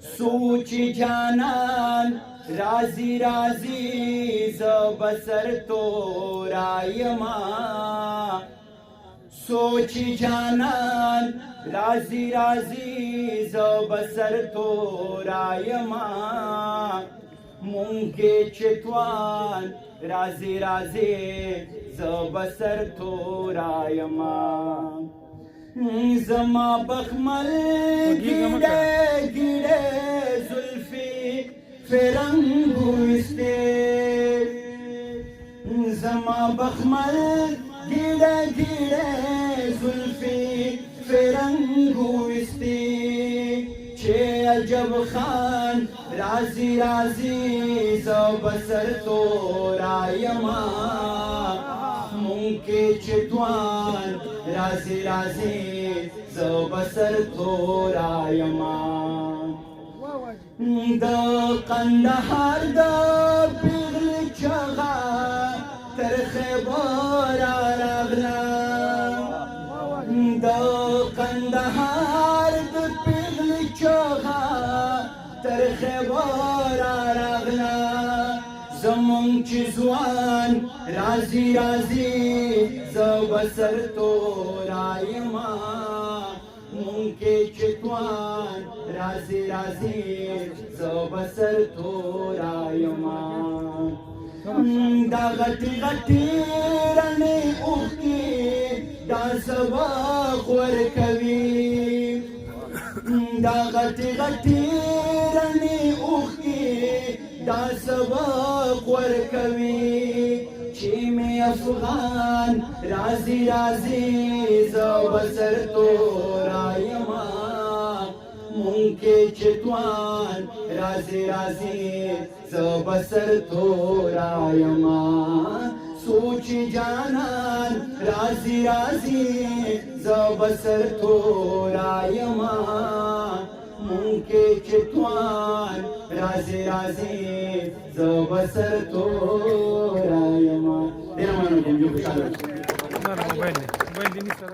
سوچ جانان رازی رازی ز بسر تو رایما سوچ جانان رازی رازی ز بسر تو رایما مونږه چتوان رازی رازی ز بسر تو رایما زما بخمل گیڑے گیڑے زلفی فرنگوستے زما بخمل گیڑے گیڑے زلفی فرنگوستے چه عجب خان رازی رازی زو بسر تو رایما مونکه چتوان رازی رازی زو بسر تو رایما دا قندهار دا پیغل چغا تر خیبار راغلا دا قندهار دا پیغل چغا تر خیبار راغلا زمون چی زوان رازی رازی زو بسر تو رایما مونکه چتوان رازی رازی زو بسر تو رایما دا غٹی غٹی رنی اوخی دا سواق ورکوی دا غٹی غٹی رنی اوخی دا سواق ورکوی چی میں افغان رازی رازی زو بسر تو رایما مونکه چتوان رازی رازی زو بسر تو رایما سوچ جانان رازی رازی زو بسر تو رایما مونکه چتوان رازی رازی زو بسر تو رایما دینا مانو کوم جو خوشاله موبایل دی نیسته